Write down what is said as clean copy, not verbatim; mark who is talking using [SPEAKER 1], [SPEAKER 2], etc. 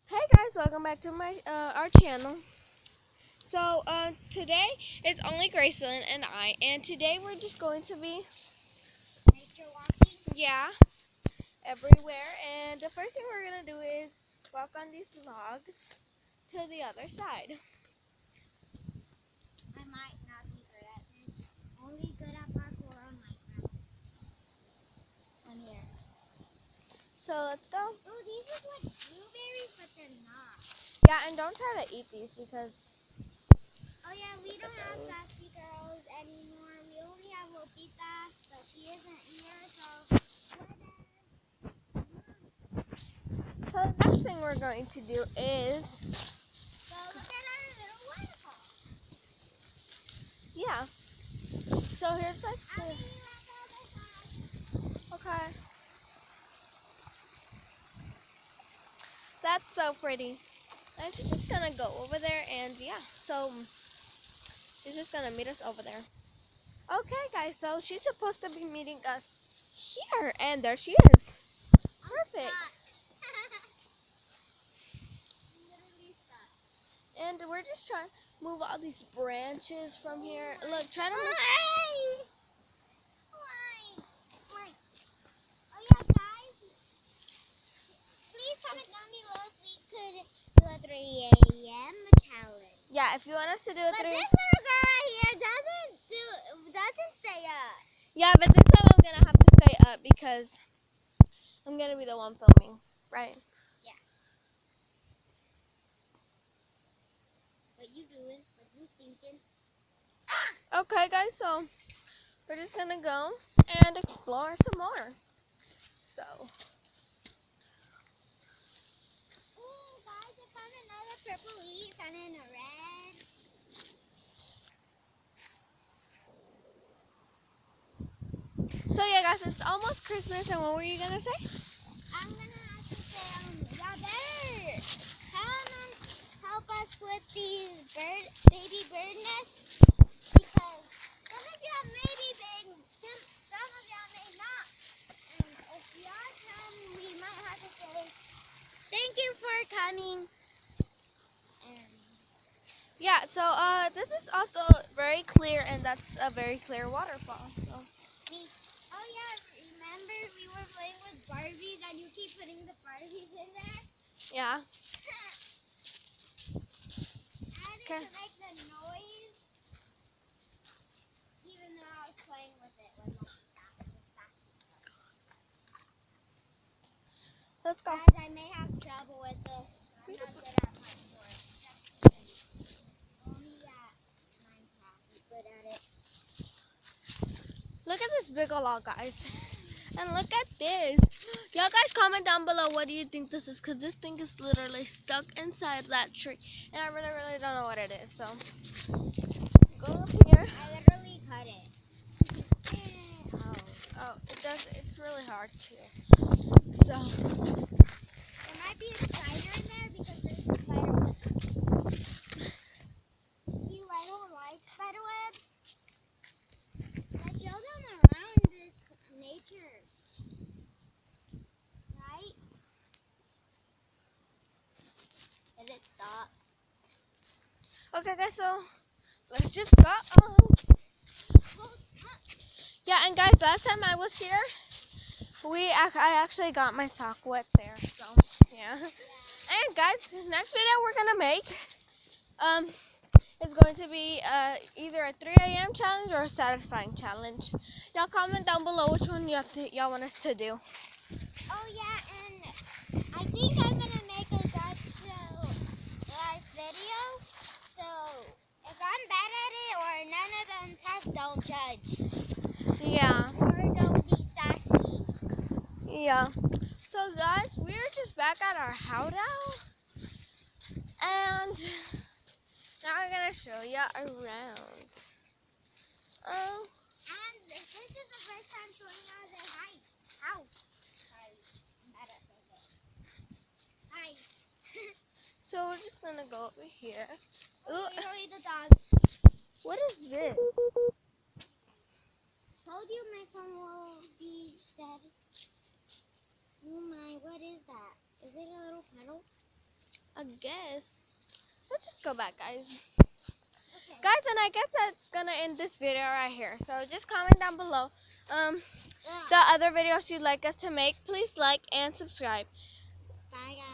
[SPEAKER 1] Hey guys, welcome back to my our channel. So today it's only Graceland and I, and today we're just going to be
[SPEAKER 2] Nature walking?
[SPEAKER 1] yeah everywhere. And the first thing we're gonna do is walk on these logs to the other side.
[SPEAKER 2] I might not be good at this. Only good at parkour on Minecraft. On here.
[SPEAKER 1] So let's go.
[SPEAKER 2] Oh, these look like blueberries, but they're not.
[SPEAKER 1] Yeah, and don't try to eat these because
[SPEAKER 2] Oh yeah, we don't have Sassy Girls anymore. We only have Lupita, but she isn't here, so
[SPEAKER 1] the next thing we're going to do is
[SPEAKER 2] so look at our little waterfall.
[SPEAKER 1] yeah. So here's like
[SPEAKER 2] I'll meet you at the other side.
[SPEAKER 1] okay. That's so pretty. And she's just gonna go over there and yeah. So she's just gonna meet us over there. Okay, guys, so she's supposed to be meeting us here, and there she is. Perfect.
[SPEAKER 2] I'm literally stuck.
[SPEAKER 1] And we're just trying to move all these branches from here. Look, try to move.
[SPEAKER 2] Why? Oh yeah, guys. Please comment down below if we could do a 3 a.m. challenge.
[SPEAKER 1] Yeah, if you want us to do a
[SPEAKER 2] But
[SPEAKER 1] three.
[SPEAKER 2] this little girl right here doesn't stay up.
[SPEAKER 1] Yeah, but this time I'm gonna have to stay up because I'm gonna be the one filming, right?
[SPEAKER 2] Yeah. What you doing? What you thinking?
[SPEAKER 1] Okay, guys, so we're just gonna go and explore some more. So.
[SPEAKER 2] Oh, guys, I found another purple leaf and then a red.
[SPEAKER 1] So yeah, guys, it's almost Christmas, and what were you gonna say?
[SPEAKER 2] I'm gonna have to say, y'all better come and help us with these baby bird nests because some of y'all may be big, some of y'all may not. And if y'all come, we might have to say thank you for coming. And
[SPEAKER 1] Yeah, so this is also very clear, and that's a very clear waterfall. So.
[SPEAKER 2] oh yeah, remember we were playing with Barbies and you keep putting the Barbies in there?
[SPEAKER 1] Yeah.
[SPEAKER 2] I
[SPEAKER 1] Okay.
[SPEAKER 2] didn't make the noise, even though I was playing with it with
[SPEAKER 1] Let's go.
[SPEAKER 2] Guys, I may have trouble with this. I'm not good at parkour. Only at Minecraft is good at it.
[SPEAKER 1] Look at this big log, guys. And look at this. Y'all guys comment down below what do you think this is, because this thing is literally stuck inside that tree. And I really, really don't know what it is. So, go up here.
[SPEAKER 2] I literally cut it.
[SPEAKER 1] Oh, it's really hard too. So,
[SPEAKER 2] There might be a spider in there because there's a spider web. I don't like spider webs. I show them around this nature. Right? Did it stop?
[SPEAKER 1] okay, guys, so let's just go. Yeah, and guys, last time I was here, I actually got my sock wet there. So, yeah. And guys, next video we're gonna make is going to be either a 3 a.m. challenge or a satisfying challenge. Y'all comment down below which one y'all want us to do.
[SPEAKER 2] Oh yeah, and I think I'm gonna make a Dutch live video. So if I'm bad at it or none of them tests, don't judge.
[SPEAKER 1] Yeah.
[SPEAKER 2] Or don't be sassy.
[SPEAKER 1] Yeah. So guys, we're just back at our hideout, and now I'm gonna show you around.
[SPEAKER 2] And this is the first time showing y'all the house. Sorry, I'm bad at saying it. Hi.
[SPEAKER 1] So we're just gonna go over here.
[SPEAKER 2] Oh, show you the dog.
[SPEAKER 1] What is this?
[SPEAKER 2] Told you my phone will be dead. Oh my, what is that? Is it a little puddle?
[SPEAKER 1] I guess. Let's just go back, guys.
[SPEAKER 2] Okay.
[SPEAKER 1] Guys, and I guess that's gonna end this video right here. So just comment down below the other videos you'd like us to make. Please like and subscribe.
[SPEAKER 2] Bye, guys.